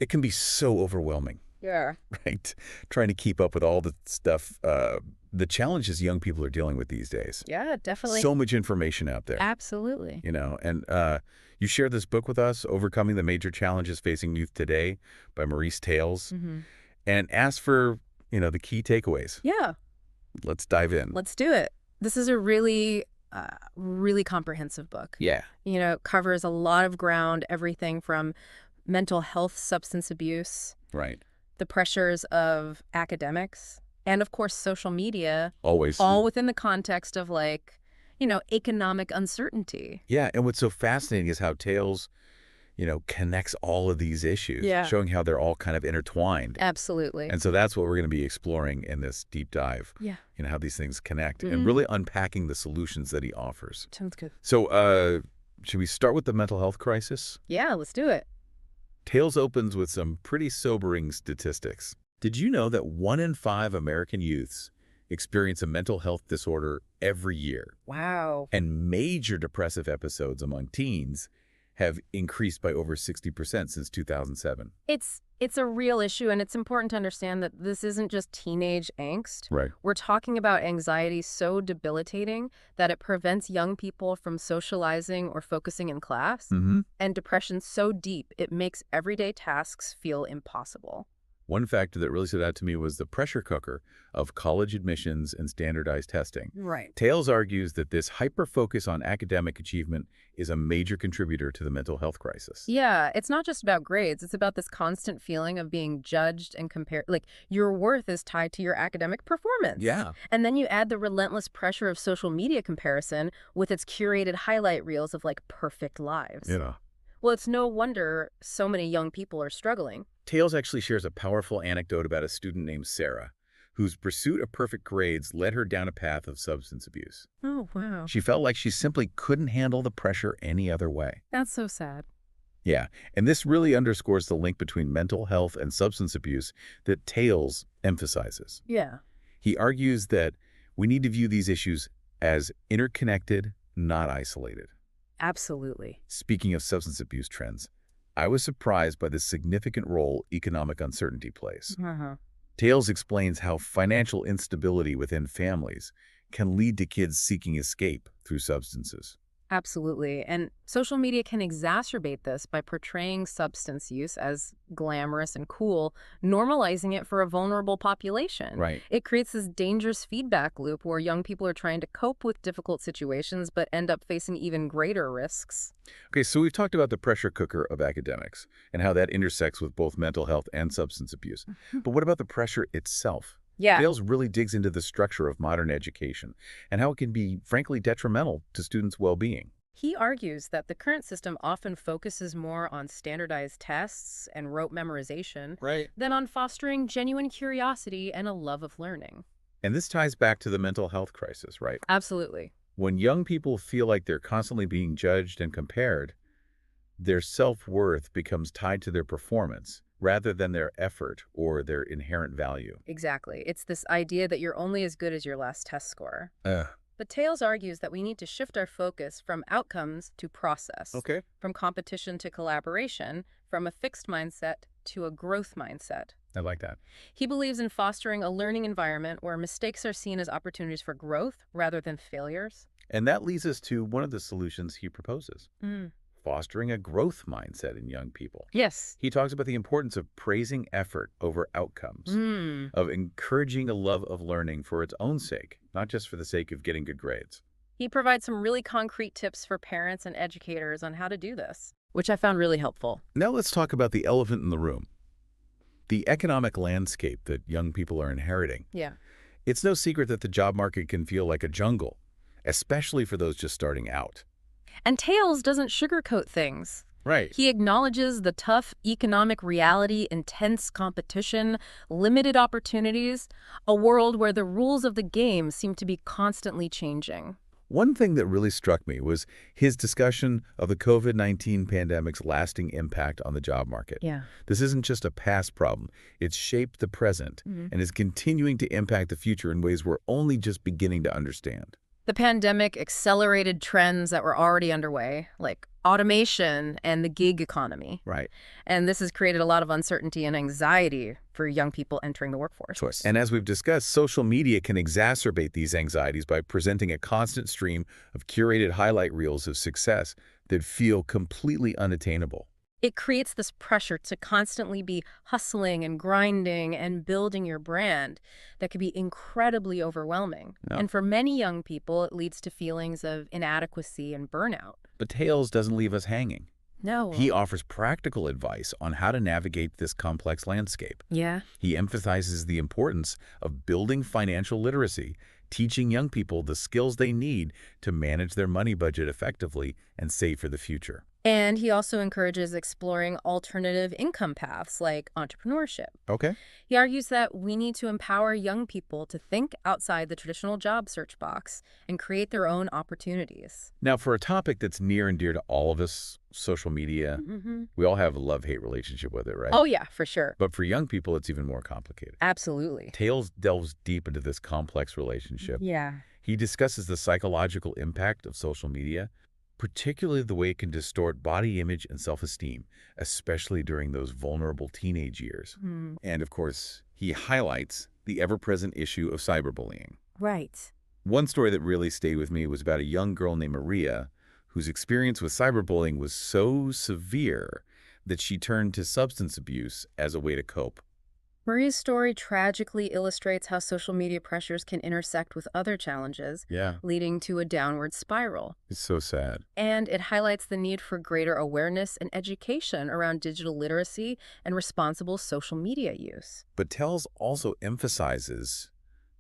It can be so overwhelming, Yeah. right? Trying to keep up with all the stuff, the challenges young people are dealing with these days. Yeah, definitely. So much information out there, Absolutely. and you share this book with us, Overcoming the Major Challenges Facing Youth Today by Maurice Tales, Hmm. and ask for, the key takeaways. Yeah, Let's dive in. let's do it. This is a really comprehensive book. Yeah. It covers a lot of ground, everything from mental health, substance abuse, Right. the pressures of academics, and of course, social media, Always. all within the context of economic uncertainty. Yeah, and what's so fascinating is how Tales, connects all of these issues, Yeah. showing how they're all kind of intertwined. Absolutely. And so that's what we're going to be exploring in this deep dive, Yeah. how these things connect and Mhm. really unpacking the solutions that he offers. Sounds good. So should we start with the mental health crisis? Yeah, let's do it. Tales opens with some pretty sobering statistics. Did you know that 1 in 5 American youths experience a mental health disorder every year? Wow. And major depressive episodes among teens have increased by over 60% since 2007. It's a real issue, and it's important to understand that this isn't just teenage angst. Right. We're talking about anxiety so debilitating that it prevents young people from socializing or focusing in class, Mm-hmm. and depression so deep it makes everyday tasks feel impossible. One factor that really stood out to me was the pressure cooker of college admissions and standardized testing. Right. Tales argues that this hyper-focus on academic achievement is a major contributor to the mental health crisis. Yeah, it's not just about grades. It's about this constant feeling of being judged and compared. Like, your worth is tied to your academic performance. Yeah. And then you add the relentless pressure of social media comparison with its curated highlight reels of, perfect lives. Well, it's no wonder so many young people are struggling. Tales actually shares a powerful anecdote about a student named Sarah, whose pursuit of perfect grades led her down a path of substance abuse. Oh, wow. She felt like she simply couldn't handle the pressure any other way. That's so sad. Yeah, and this really underscores the link between mental health and substance abuse that Tales emphasizes. Yeah. He argues that we need to view these issues as interconnected, not isolated. Absolutely. Speaking of substance abuse trends, I was surprised by the significant role economic uncertainty plays. Uh-huh. Tales explains how financial instability within families can lead to kids seeking escape through substances. Absolutely. And social media can exacerbate this by portraying substance use as glamorous and cool, normalizing it for a vulnerable population. Right. It creates this dangerous feedback loop where young people are trying to cope with difficult situations but end up facing even greater risks. Okay, so we've talked about the pressure cooker of academics and how that intersects with both mental health and substance abuse. But what about the pressure itself? Yeah. Tales really digs into the structure of modern education and how it can be, frankly, detrimental to students' well-being. He argues that the current system often focuses more on standardized tests and rote memorization Right. than on fostering genuine curiosity and a love of learning. And this ties back to the mental health crisis, right? Absolutely. When young people feel like they're constantly being judged and compared, their self-worth becomes tied to their performance rather than their effort or their inherent value. Exactly. It's this idea that you're only as good as your last test score. But Tales argues that we need to shift our focus from outcomes to process, Okay. from competition to collaboration, from a fixed mindset to a growth mindset. I like that. He believes in fostering a learning environment where mistakes are seen as opportunities for growth rather than failures. And that leads us to one of the solutions he proposes, fostering a growth mindset in young people. Yes. He talks about the importance of praising effort over outcomes, of encouraging a love of learning for its own sake, not just for the sake of getting good grades. He provides some really concrete tips for parents and educators on how to do this, which I found really helpful. Now let's talk about the elephant in the room, the economic landscape that young people are inheriting. Yeah. It's no secret that the job market can feel like a jungle, especially for those just starting out. And Tales doesn't sugarcoat things. Right. He acknowledges the tough economic reality, intense competition, limited opportunities, a world where the rules of the game seem to be constantly changing. One thing that really struck me was his discussion of the COVID-19 pandemic's lasting impact on the job market. Yeah. This isn't just a past problem. It's shaped the present and is continuing to impact the future in ways we're only just beginning to understand. The pandemic accelerated trends that were already underway, like automation and the gig economy. Right. And this has created a lot of uncertainty and anxiety for young people entering the workforce. And as we've discussed, social media can exacerbate these anxieties by presenting a constant stream of curated highlight reels of success that feel completely unattainable. It creates this pressure to constantly be hustling and grinding and building your brand that can be incredibly overwhelming. Yeah. And for many young people, it leads to feelings of inadequacy and burnout. But Tales doesn't leave us hanging. No. He offers practical advice on how to navigate this complex landscape. Yeah. He emphasizes the importance of building financial literacy, teaching young people the skills they need to manage their money budget effectively and save for the future. And he also encourages exploring alternative income paths like entrepreneurship. Okay. He argues that we need to empower young people to think outside the traditional job search box and create their own opportunities. Now, for a topic that's near and dear to all of us, social media, we all have a love-hate relationship with it, right? Oh, yeah, for sure. But for young people, it's even more complicated. Absolutely. Tales delves deep into this complex relationship. Yeah. He discusses the psychological impact of social media, particularly the way it can distort body image and self-esteem, especially during those vulnerable teenage years. And of course, he highlights the ever-present issue of cyberbullying. Right. One story that really stayed with me was about a young girl named Maria, whose experience with cyberbullying was so severe that she turned to substance abuse as a way to cope. Maria's story tragically illustrates how social media pressures can intersect with other challenges, Yeah, leading to a downward spiral. it's so sad. And it highlights the need for greater awareness and education around digital literacy and responsible social media use. But Tales also emphasizes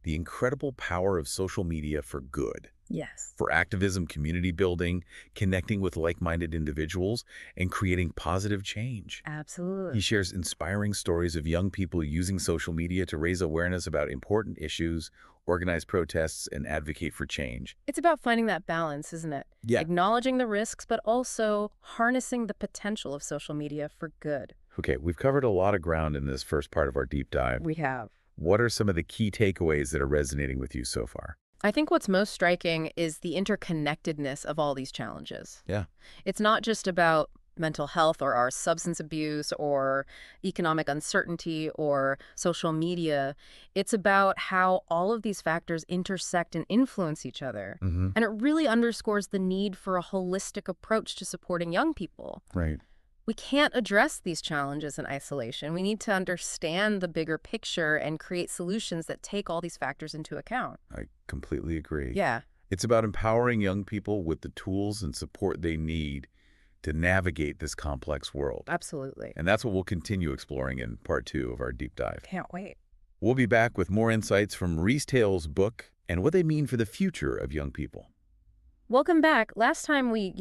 the incredible power of social media for good. Yes. For activism, community building, connecting with like-minded individuals, and creating positive change. He Absolutely. shares inspiring stories of young people using social media to raise awareness about important issues, organize protests, and advocate for change. It's about finding that balance, isn't it? Yeah. Acknowledging the risks, but also harnessing the potential of social media for good. Okay, we've covered a lot of ground in this first part of our deep dive. We have. What are some of the key takeaways that are resonating with you so far? I think what's most striking is the interconnectedness of all these challenges. Yeah. It's not just about mental health or our substance abuse or economic uncertainty or social media. It's about how all of these factors intersect and influence each other. Mm-hmm. And it really underscores the need for a holistic approach to supporting young people. Right. We can't address these challenges in isolation. We need to understand the bigger picture and create solutions that take all these factors into account. I completely agree. Yeah. It's about empowering young people with the tools and support they need to navigate this complex world. Absolutely. And that's what we'll continue exploring in part 2 of our deep dive. Can't wait. We'll be back with more insights from Maurice Tales' book and what they mean for the future of young people. Welcome back. Last time we,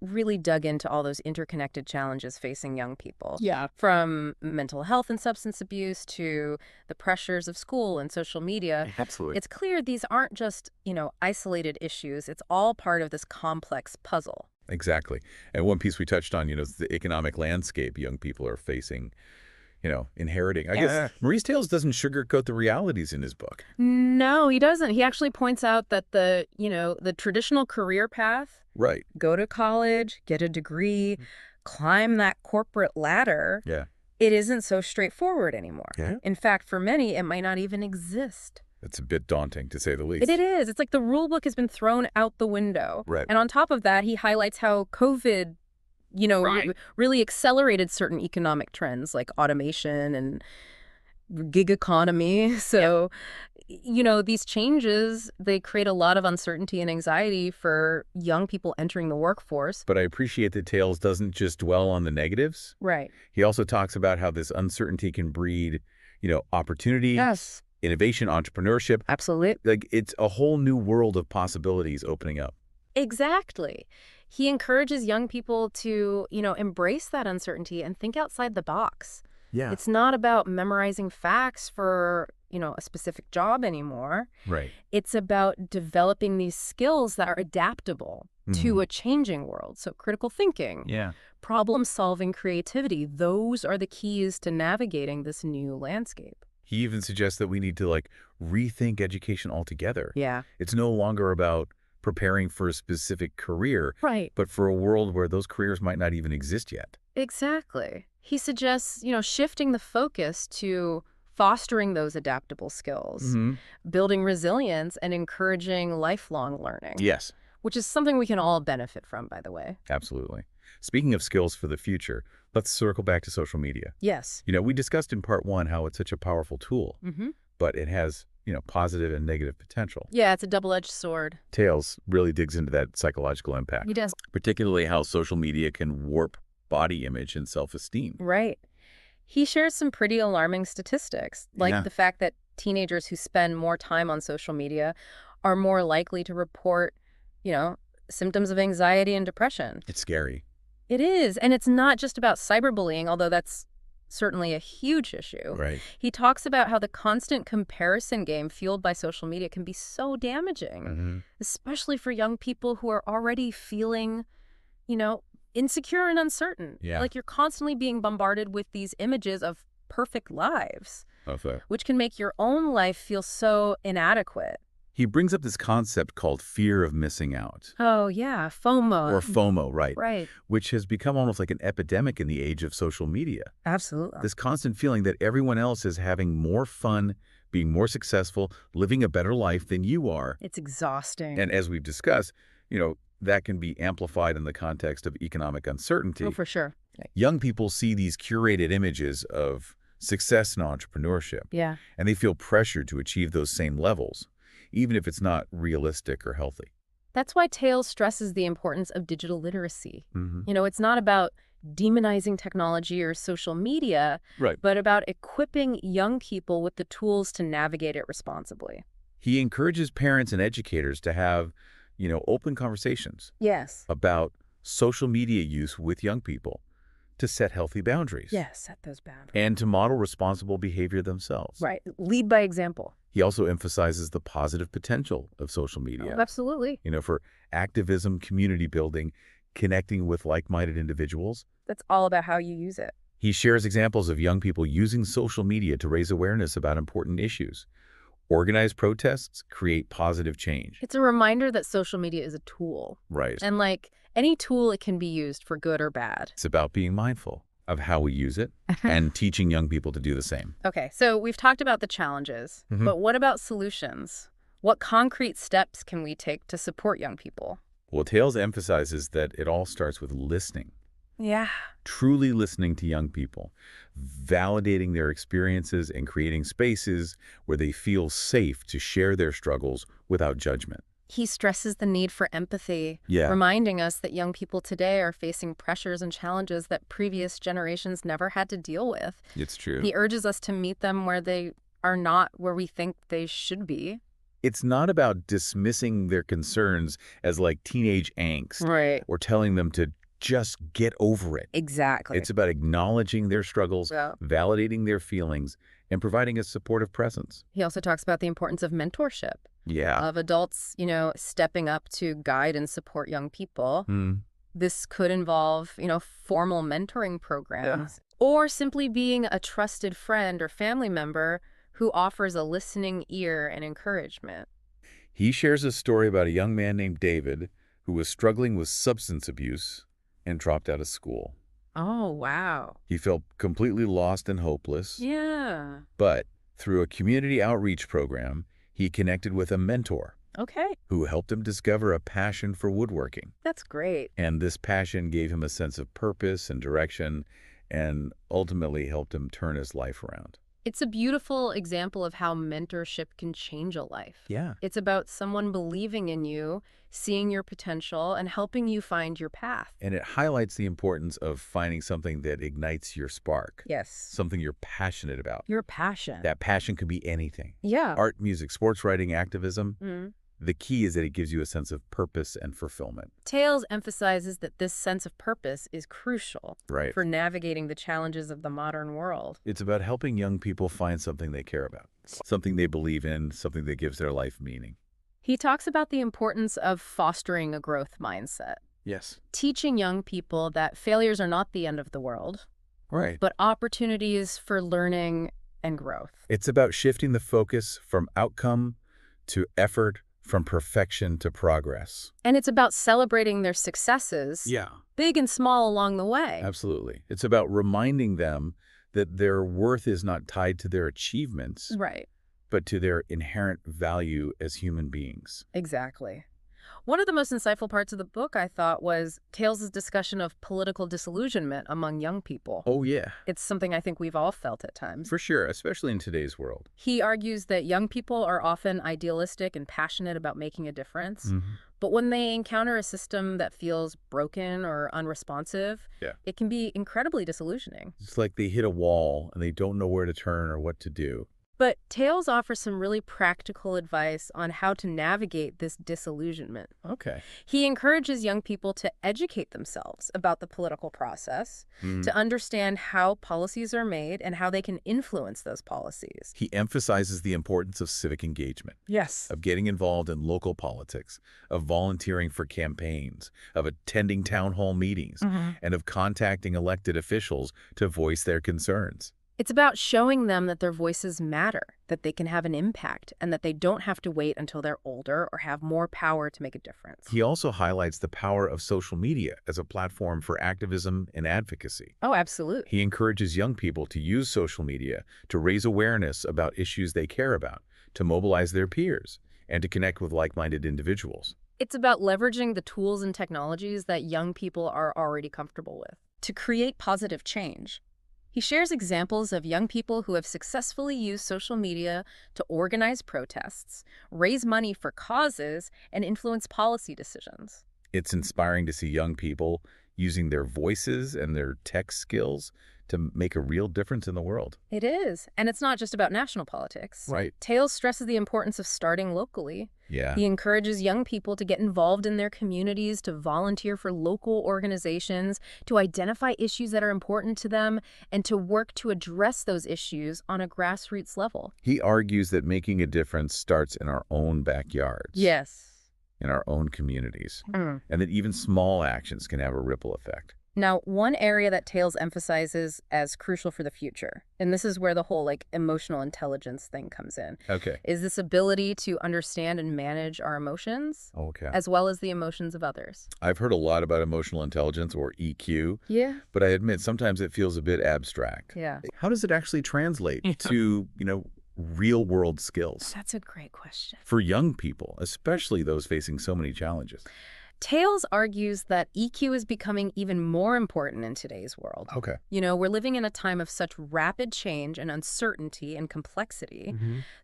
really dug into all those interconnected challenges facing young people. Yeah. From mental health and substance abuse to the pressures of school and social media. Absolutely. It's clear these aren't just, isolated issues. It's all part of this complex puzzle. Exactly. And one piece we touched on, is the economic landscape young people are facing, inheriting. I guess Maurice Tales doesn't sugarcoat the realities in his book. No, he doesn't. He actually points out that the traditional career path, Right. go to college, get a degree, climb that corporate ladder, Yeah. it isn't so straightforward anymore. Yeah. In fact, for many, it might not even exist. It's a bit daunting, to say the least. It is. It's like the rule book has been thrown out the window. Right. And on top of that, he highlights how COVID, Right. really accelerated certain economic trends like automation and gig economy. So, these changes, they create a lot of uncertainty and anxiety for young people entering the workforce. But I appreciate that Tales doesn't just dwell on the negatives. Right. He also talks about how this uncertainty can breed, opportunity, Yes. innovation, entrepreneurship. Absolutely. Like, it's a whole new world of possibilities opening up. Exactly. He encourages young people to, embrace that uncertainty and think outside the box. Yeah. It's not about memorizing facts for, a specific job anymore. Right. It's about developing these skills that are adaptable to a changing world. So critical thinking, Yeah. problem solving, creativity, those are the keys to navigating this new landscape. He even suggests that we need to, rethink education altogether. Yeah. It's no longer about preparing for a specific career, Right. but for a world where those careers might not even exist yet. Exactly. He suggests, shifting the focus to fostering those adaptable skills, Hmm. building resilience, and encouraging lifelong learning, Yes, which is something we can all benefit from, by the way. absolutely. Speaking of skills for the future, let's circle back to social media. Yes. We discussed in part one how it's such a powerful tool, Mm-hmm. but it has, positive and negative potential. Yeah, it's a double-edged sword. Tales really digs into that psychological impact, He does. particularly how social media can warp body image and self-esteem. Right. He shares some pretty alarming statistics, like Yeah. the fact that teenagers who spend more time on social media are more likely to report, you know, symptoms of anxiety and depression. It's scary. It is. And it's not just about cyberbullying, although that's certainly a huge issue. Right. He talks about how the constant comparison game fueled by social media can be so damaging, Hmm. especially for young people who are already feeling, insecure and uncertain. Yeah. Like you're constantly being bombarded with these images of perfect lives, Okay. which can make your own life feel so inadequate. He brings up this concept called fear of missing out, Oh, yeah, FOMO. or FOMO, right? Right. Which has become almost like an epidemic in the age of social media. Absolutely. This constant feeling that everyone else is having more fun, being more successful, living a better life than you are. It's exhausting. And as we've discussed, that can be amplified in the context of economic uncertainty. Oh, for sure. Young people see these curated images of success and entrepreneurship, Yeah. and they feel pressured to achieve those same levels, even if it's not realistic or healthy. That's why Tales stresses the importance of digital literacy. Hmm. It's not about demonizing technology or social media, Right. but about equipping young people with the tools to navigate it responsibly. He encourages parents and educators to have, open conversations Yes. about social media use with young people, to set healthy boundaries, Yes, set those boundaries. and to model responsible behavior themselves. Right. Lead by example. He also emphasizes the positive potential of social media, Oh, absolutely. for activism, community building, connecting with like-minded individuals. That's all about how you use it. He shares examples of young people using social media to raise awareness about important issues. Organize protests, create positive change. It's a reminder that social media is a tool. Right. And like any tool, it can be used for good or bad. It's about being mindful of how we use it and teaching young people to do the same. Okay, so we've talked about the challenges, Mhm. but what about solutions? What concrete steps can we take to support young people? Well, Tales emphasizes that it all starts with listening. Yeah. Truly listening to young people, validating their experiences and creating spaces where they feel safe to share their struggles without judgment. He stresses the need for empathy, Yeah. reminding us that young people today are facing pressures and challenges that previous generations never had to deal with. It's true. He urges us to meet them where they are not where we think they should be. It's not about dismissing their concerns as like teenage angst Right. or telling them to just get over it. Exactly. It's about acknowledging their struggles, Yeah. validating their feelings, and providing a supportive presence. He also talks about the importance of mentorship, Yeah. of adults, stepping up to guide and support young people. This could involve, formal mentoring programs or simply being a trusted friend or family member who offers a listening ear and encouragement. He shares a story about a young man named David who was struggling with substance abuse and dropped out of school. Oh, wow. He felt completely lost and hopeless, Yeah. but through a community outreach program, he connected with a mentor Okay. who helped him discover a passion for woodworking. That's great. And this passion gave him a sense of purpose and direction and ultimately helped him turn his life around. It's a beautiful example of how mentorship can change a life. Yeah. It's about someone believing in you, seeing your potential, and helping you find your path. And it highlights the importance of finding something that ignites your spark, Yes. something you're passionate about. Your passion. That passion could be anything. Yeah. Art, music, sports writing, activism. Mm. The key is that it gives you a sense of purpose and fulfillment. Tales emphasizes that this sense of purpose is crucial Right. for navigating the challenges of the modern world. It's about helping young people find something they care about, something they believe in, something that gives their life meaning. He talks about the importance of fostering a growth mindset, Yes. teaching young people that failures are not the end of the world, Right. but opportunities for learning and growth. It's about shifting the focus from outcome to effort, From perfection to progress. And it's about celebrating their successes, Yeah, big and small along the way. absolutely. It's about reminding them that their worth is not tied to their achievements, Right. but to their inherent value as human beings. Exactly. One of the most insightful parts of the book, I thought, was Tales's discussion of political disillusionment among young people. Oh, yeah, It's something I think we've all felt at times. for sure, especially in today's world. He argues that young people are often idealistic and passionate about making a difference, but when they encounter a system that feels broken or unresponsive, Yeah. it can be incredibly disillusioning. It's like they hit a wall and they don't know where to turn or what to do. But Tales offers some really practical advice on how to navigate this disillusionment. Okay. He encourages young people to educate themselves about the political process, to understand how policies are made and how they can influence those policies. He emphasizes the importance of civic engagement, Yes. of getting involved in local politics, of volunteering for campaigns, of attending town hall meetings, and of contacting elected officials to voice their concerns. It's about showing them that their voices matter, that they can have an impact, and that they don't have to wait until they're older or have more power to make a difference. He also highlights the power of social media as a platform for activism and advocacy. Oh, absolutely. He encourages young people to use social media to raise awareness about issues they care about, to mobilize their peers, and to connect with like-minded individuals. It's about leveraging the tools and technologies that young people are already comfortable with to create positive change. He shares examples of young people who have successfully used social media to organize protests, raise money for causes, and influence policy decisions. It's inspiring to see young people using their voices and their tech skills to make a real difference in the world. It is. And it's not just about national politics. Right. Tales stresses the importance of starting locally. Yeah. He encourages young people to get involved in their communities, to volunteer for local organizations, to identify issues that are important to them, and to work to address those issues on a grassroots level. He argues that making a difference starts in our own backyards. Yes. In our own communities, and that even small actions can have a ripple effect. Now, one area that Tales emphasizes as crucial for the future, and this is where the whole emotional intelligence thing comes in, Okay. is this ability to understand and manage our emotions, Okay. as well as the emotions of others. I've heard a lot about emotional intelligence, or EQ, Yeah. but I admit sometimes it feels a bit abstract. Yeah. How does it actually translate to, real-world skills That's a great question. for young people, especially those facing so many challenges? Tales argues that EQ is becoming even more important in today's world. Okay. We're living in a time of such rapid change and uncertainty and complexity.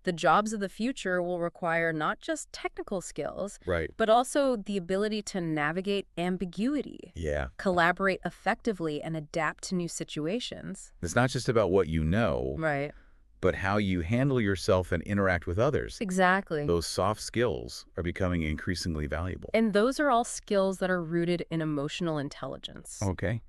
The jobs of the future will require not just technical skills, Right. but also the ability to navigate ambiguity, Yeah. collaborate effectively, and adapt to new situations. It's not just about what you know, Right. but how you handle yourself and interact with others. Exactly. Those soft skills are becoming increasingly valuable. And those are all skills that are rooted in emotional intelligence. Okay.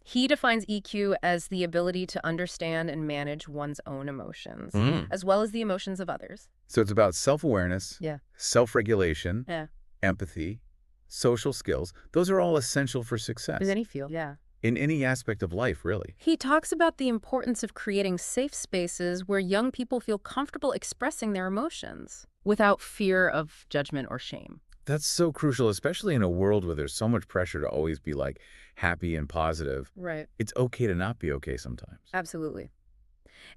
He defines EQ as the ability to understand and manage one's own emotions, as well as the emotions of others. So it's about self-awareness, Yeah. self-regulation, Yeah. empathy, social skills. Those are all essential for success Does any feel? Yeah. in any aspect of life, really. He talks about the importance of creating safe spaces where young people feel comfortable expressing their emotions without fear of judgment or shame. That's so crucial, especially in a world where there's so much pressure to always be happy and positive. Right. It's okay to not be okay sometimes. Absolutely.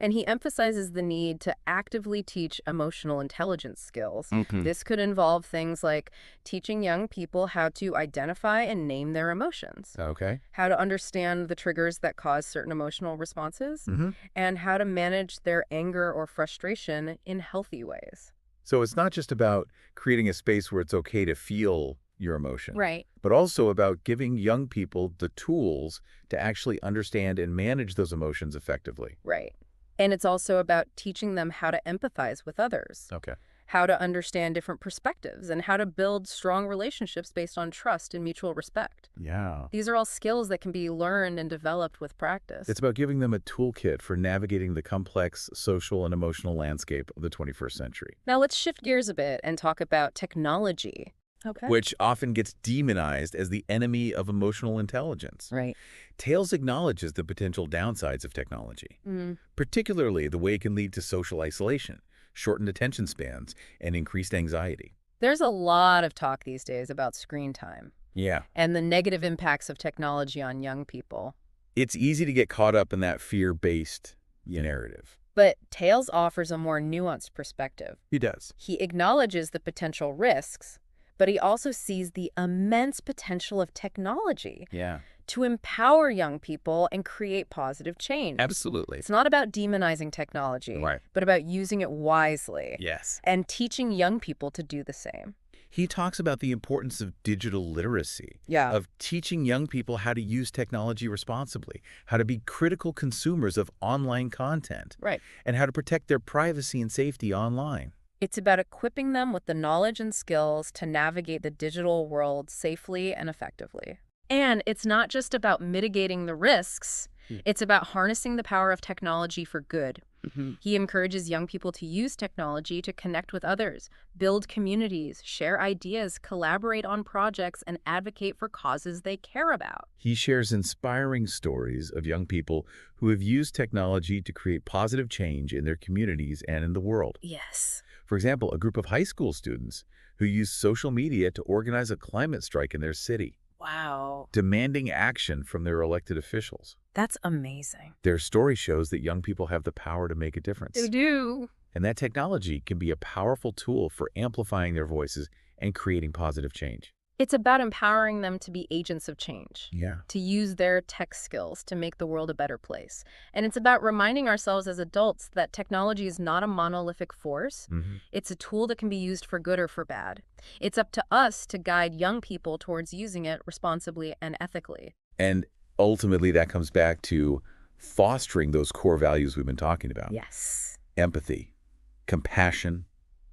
And he emphasizes the need to actively teach emotional intelligence skills. This could involve things like teaching young people how to identify and name their emotions, Okay. how to understand the triggers that cause certain emotional responses, Mm-hmm. and how to manage their anger or frustration in healthy ways. So it's not just about creating a space where it's okay to feel your emotion, Right. but also about giving young people the tools to actually understand and manage those emotions effectively. Right. And it's also about teaching them how to empathize with others, Okay. how to understand different perspectives, and how to build strong relationships based on trust and mutual respect. Yeah. These are all skills that can be learned and developed with practice. It's about giving them a toolkit for navigating the complex social and emotional landscape of the 21st century, Now let's shift gears a bit and talk about technology. Okay. which often gets demonized as the enemy of emotional intelligence. Right. Tales acknowledges the potential downsides of technology, particularly the way it can lead to social isolation, shortened attention spans, and increased anxiety. There's a lot of talk these days about screen time Yeah. and the negative impacts of technology on young people. It's easy to get caught up in that fear-based narrative. But Tales offers a more nuanced perspective. He does. He acknowledges the potential risks, but he also sees the immense potential of technology Yeah. to empower young people and create positive change. Absolutely. It's not about demonizing technology, Right. but about using it wisely Yes. and teaching young people to do the same. He talks about the importance of digital literacy, Yeah. of teaching young people how to use technology responsibly, how to be critical consumers of online content, Right. and how to protect their privacy and safety online. It's about equipping them with the knowledge and skills to navigate the digital world safely and effectively. And it's not just about mitigating the risks, it's about harnessing the power of technology for good. He encourages young people to use technology to connect with others, build communities, share ideas, collaborate on projects, and advocate for causes they care about. He shares inspiring stories of young people who have used technology to create positive change in their communities and in the world. Yes. For example, a group of high school students who used social media to organize a climate strike in their city, Wow. demanding action from their elected officials. That's amazing. Their story shows that young people have the power to make a difference. They do. And that technology can be a powerful tool for amplifying their voices and creating positive change. It's about empowering them to be agents of change, Yeah. to use their tech skills to make the world a better place. And it's about reminding ourselves as adults that technology is not a monolithic force. It's a tool that can be used for good or for bad. It's up to us to guide young people towards using it responsibly and ethically. And ultimately, that comes back to fostering those core values we've been talking about. Yes. Empathy, compassion,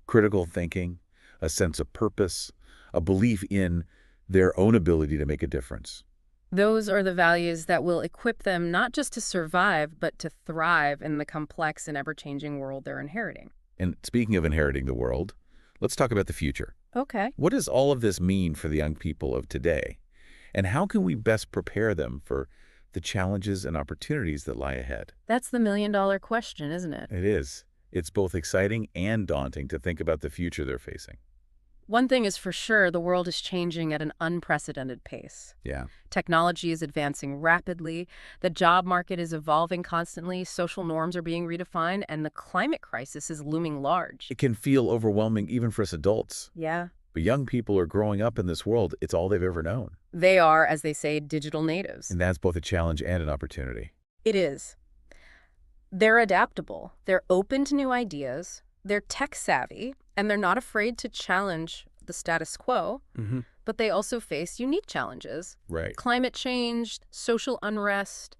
critical thinking, a sense of purpose, a belief in their own ability to make a difference. Those are the values that will equip them not just to survive, but to thrive in the complex and ever-changing world they're inheriting. And speaking of inheriting the world, let's talk about the future. Okay. What does all of this mean for the young people of today? And how can we best prepare them for the challenges and opportunities that lie ahead? That's the million-dollar question, isn't it? It is. It's both exciting and daunting to think about the future they're facing. One thing is for sure, the world is changing at an unprecedented pace. Yeah. Technology is advancing rapidly, the job market is evolving constantly, social norms are being redefined, and the climate crisis is looming large. It can feel overwhelming even for us adults. Yeah. But young people are growing up in this world. It's all they've ever known. They are, as they say, digital natives. And that's both a challenge and an opportunity. It is. They're adaptable, they're open to new ideas, they're tech savvy, and they're not afraid to challenge the status quo, but they also face unique challenges. Right. Climate change, social unrest,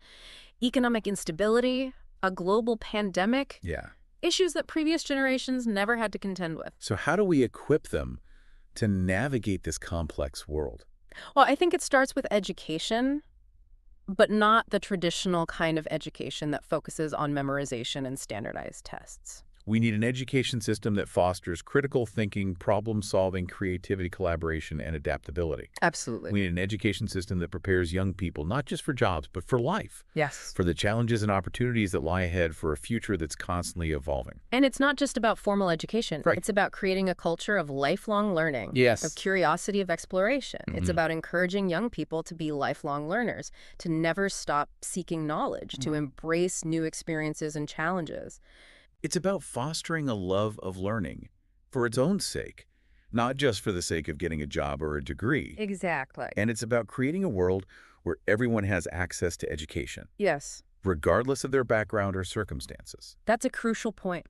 economic instability, a global pandemic, Yeah. issues that previous generations never had to contend with. So how do we equip them to navigate this complex world? Well, I think it starts with education, but not the traditional kind of education that focuses on memorization and standardized tests. We need an education system that fosters critical thinking, problem-solving, creativity, collaboration, and adaptability. Absolutely. We need an education system that prepares young people not just for jobs, but for life, Yes. for the challenges and opportunities that lie ahead for a future that's constantly evolving. And it's not just about formal education. Right. It's about creating a culture of lifelong learning, Yes. of curiosity, of exploration. It's about encouraging young people to be lifelong learners, to never stop seeking knowledge, to embrace new experiences and challenges. It's about fostering a love of learning for its own sake, not just for the sake of getting a job or a degree. Exactly. And it's about creating a world where everyone has access to education, Yes, regardless of their background or circumstances. that's a crucial point.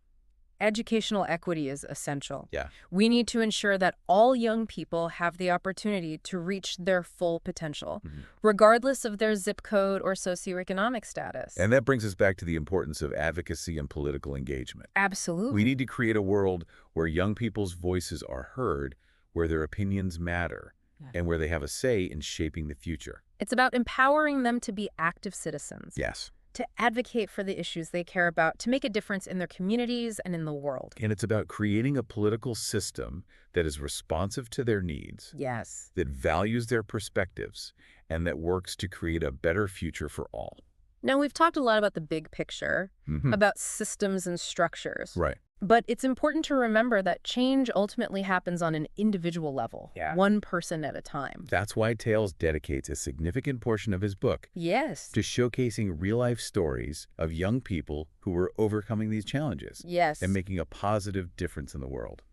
Educational equity is essential. Yeah. We need to ensure that all young people have the opportunity to reach their full potential, regardless of their zip code or socioeconomic status. And that brings us back to the importance of advocacy and political engagement. Absolutely. We need to create a world where young people's voices are heard, where their opinions matter, and where they have a say in shaping the future. It's about empowering them to be active citizens, Yes. to advocate for the issues they care about, to make a difference in their communities and in the world. And it's about creating a political system that is responsive to their needs, Yes. that values their perspectives, and that works to create a better future for all. Now, we've talked a lot about the big picture, Hmm. about systems and structures. Right. But it's important to remember that change ultimately happens on an individual level, Yeah. one person at a time. That's why Tales dedicates a significant portion of his book Yes. to showcasing real-life stories of young people who were overcoming these challenges Yes. and making a positive difference in the world.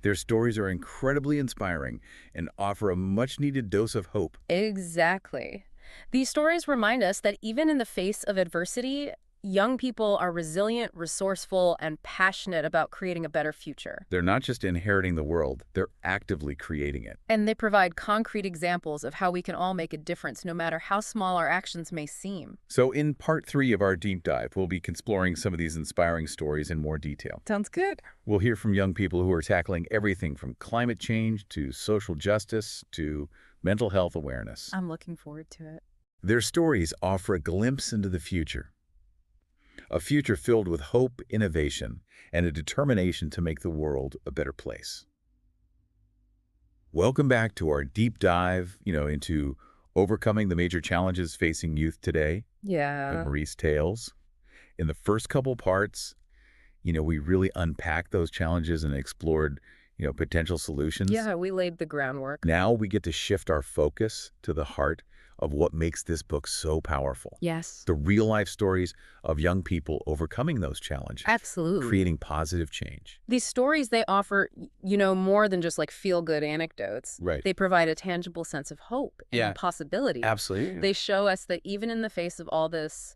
Their stories are incredibly inspiring and offer a much-needed dose of hope. Exactly. These stories remind us that even in the face of adversity, young people are resilient, resourceful, and passionate about creating a better future. They're not just inheriting the world, they're actively creating it. And they provide concrete examples of how we can all make a difference, no matter how small our actions may seem. So in part 3 of our deep dive, we'll be exploring some of these inspiring stories in more detail. Sounds good. We'll hear from young people who are tackling everything from climate change to social justice to mental health awareness. I'm looking forward to it. Their stories offer a glimpse into the future. A future filled with hope, innovation, and a determination to make the world a better place. Welcome back to our deep dive, into overcoming the major challenges facing youth today with Yeah. Maurice Tales. In the first couple parts, we really unpacked those challenges and explored, potential solutions. Yeah, we laid the groundwork. Now we get to shift our focus to the heart of what makes this book so powerful. Yes. The real-life stories of young people overcoming those challenges, Absolutely. creating positive change. These stories, they offer, more than just like feel-good anecdotes. Right. They provide a tangible sense of hope and Yeah. possibility. Absolutely. They show us that even in the face of all this,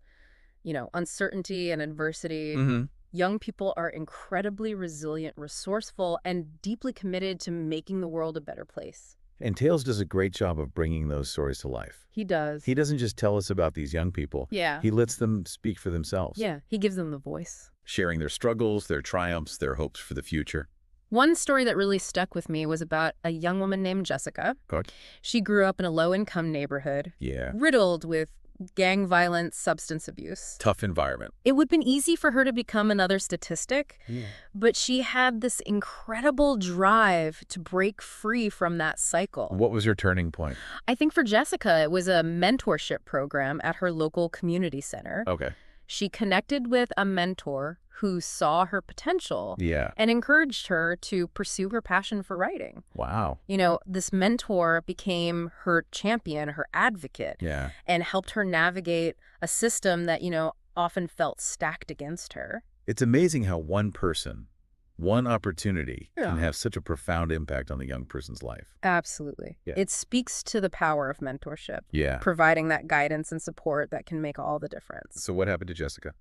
uncertainty and adversity, young people are incredibly resilient, resourceful, and deeply committed to making the world a better place. And Tales does a great job of bringing those stories to life. He does. He doesn't just tell us about these young people. Yeah. He lets them speak for themselves, Yeah, he gives them the voice. sharing their struggles, their triumphs, their hopes for the future. One story that really stuck with me was about a young woman named Jessica. Good. She grew up in a low-income neighborhood, Yeah. riddled with gang violence, substance abuse. Tough environment. It would have been easy for her to become another statistic, Yeah. but she had this incredible drive to break free from that cycle. What was your turning point? I think for Jessica, it was a mentorship program at her local community center. Okay. She connected with a mentor who saw her potential Yeah. and encouraged her to pursue her passion for writing. Wow. This mentor became her champion, her advocate, Yeah. and helped her navigate a system that, often felt stacked against her. It's amazing how one person, one opportunity Yeah. can have such a profound impact on the young person's life. Absolutely. Yeah. It speaks to the power of mentorship, Yeah. providing that guidance and support that can make all the difference. So what happened to Jessica?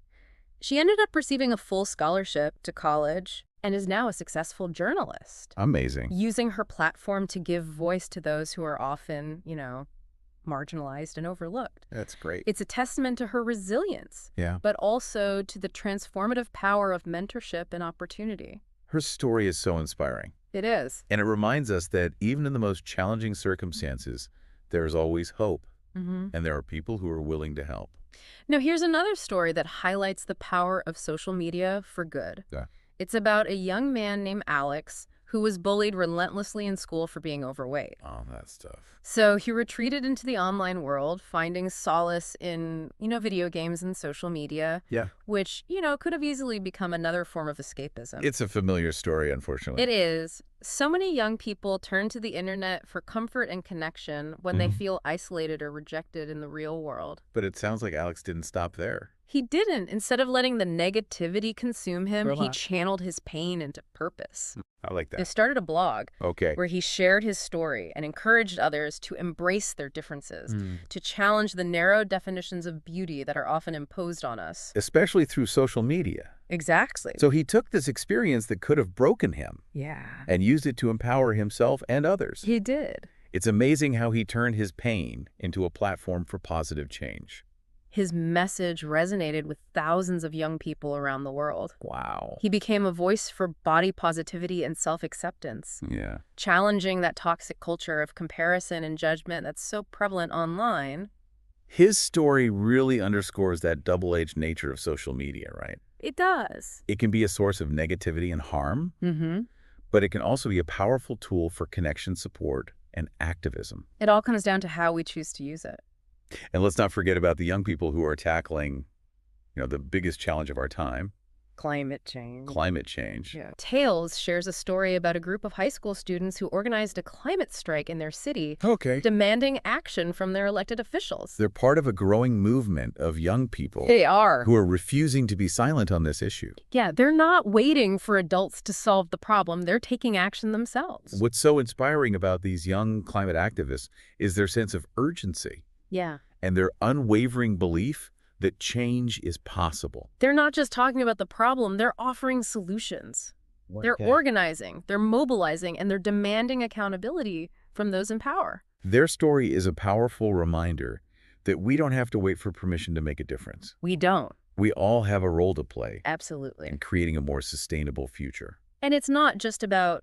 She ended up receiving a full scholarship to college and is now a successful journalist, Amazing. using her platform to give voice to those who are often, marginalized and overlooked. That's great. It's a testament to her resilience, Yeah. but also to the transformative power of mentorship and opportunity. Her story is so inspiring. It is. And it reminds us that even in the most challenging circumstances, there's always hope. Mm-hmm. And there are people who are willing to help. Now, here's another story that highlights the power of social media for good. Yeah. It's about a young man named Alex who was bullied relentlessly in school for being overweight. Oh, that stuff. So he retreated into the online world, finding solace in, video games and social media, Yeah. which, could have easily become another form of escapism. It's a familiar story, unfortunately. It is. So many young people turn to the internet for comfort and connection when they feel isolated or rejected in the real world. But it sounds like Alex didn't stop there. He didn't. Instead of letting the negativity consume him, he Relax. channeled his pain into purpose. I like He that. started a blog Okay. where he shared his story and encouraged others to embrace their differences, to challenge the narrow definitions of beauty that are often imposed on us. Especially through social media. Exactly. So he took this experience that could have broken him Yeah. and used it to empower himself and others. He did. It's amazing how he turned his pain into a platform for positive change. His message resonated with thousands of young people around the world. Wow. He became a voice for body positivity and self-acceptance, Yeah. challenging that toxic culture of comparison and judgment that's so prevalent online. His story really underscores that double-edged nature of social media, right? It does. It can be a source of negativity and harm, Mm-hmm. but it can also be a powerful tool for connection, support, and activism. It all comes down to how we choose to use it. And let's not forget about the young people who are tackling, the biggest challenge of our time, Climate change. climate change. Yeah. Tales shares a story about a group of high school students who organized a climate strike in their city, Okay. demanding action from their elected officials. They're part of a growing movement of young people They are. who are refusing to be silent on this issue. Yeah, they're not waiting for adults to solve the problem. They're taking action themselves. What's so inspiring about these young climate activists is their sense of urgency Yeah. and their unwavering belief that change is possible. They're not just talking about the problem, they're offering solutions. They're organizing, they're mobilizing, and they're demanding accountability from those in power. Their story is a powerful reminder that we don't have to wait for permission to make a difference. We don't. We all have a role to play Absolutely. in creating a more sustainable future. And it's not just about,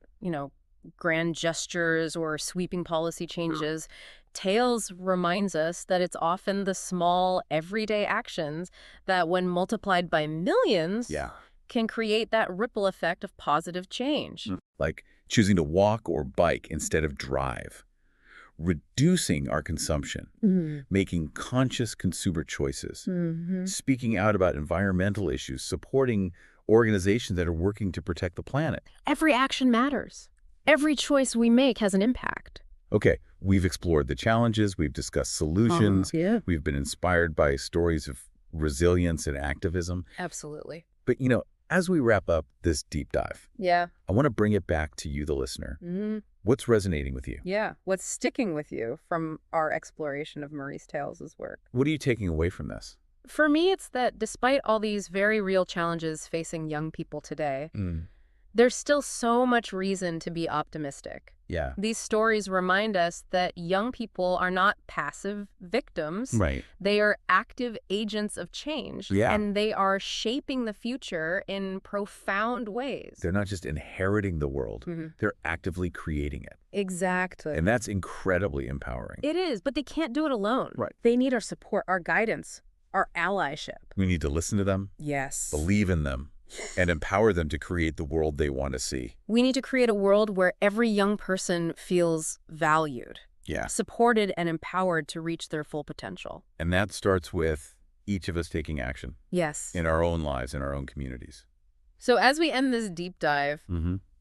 grand gestures or sweeping policy changes. Tales reminds us that it's often the small, everyday actions that, when multiplied by millions, can create that ripple effect of positive change. Like choosing to walk or bike instead of drive, reducing our consumption, making conscious consumer choices, speaking out about environmental issues, supporting organizations that are working to protect the planet. Every action matters. Every choice we make has an impact. Okay, we've explored the challenges, we've discussed solutions, we've been inspired by stories of resilience and activism. Absolutely. But, as we wrap up this deep dive, Yeah. I want to bring it back to you, the listener. What's resonating with you? Yeah. What's sticking with you from our exploration of Maurice Tales' work? What are you taking away from this? For me, it's that despite all these very real challenges facing young people today, there's still so much reason to be optimistic. Yeah. These stories remind us that young people are not passive victims. Right. They are active agents of change. Yeah. And they are shaping the future in profound ways. They're not just inheriting the world, they're actively creating it. Exactly. And that's incredibly empowering. It is, but they can't do it alone. Right. They need our support, our guidance, our allyship. We need to listen to them, Yes. believe in them, and empower them to create the world they want to see. We need to create a world where every young person feels valued, Yeah. supported, and empowered to reach their full potential. And that starts with each of us taking action Yes. in our own lives, in our own communities. So as we end this deep dive,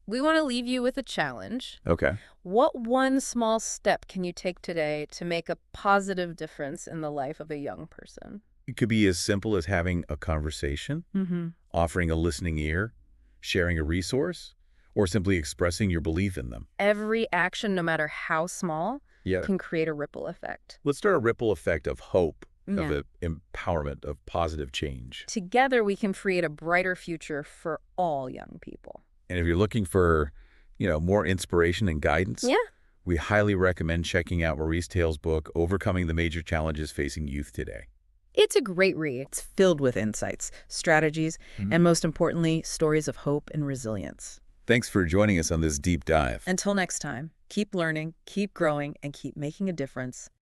we want to leave you with a challenge. Okay. What one small step can you take today to make a positive difference in the life of a young person? It could be as simple as having a conversation, offering a listening ear, sharing a resource, or simply expressing your belief in them. Every action, no matter how small, Yeah. can create a ripple effect. Let's start a ripple effect of hope, Yeah. of empowerment, of positive change. Together, we can create a brighter future for all young people. And if you're looking for, more inspiration and guidance, Yeah. we highly recommend checking out Maurice Tales' book, Overcoming the Major Challenges Facing Youth Today. It's a great read. It's filled with insights, strategies, and most importantly, stories of hope and resilience. Thanks for joining us on this deep dive. Until next time, keep learning, keep growing, and keep making a difference.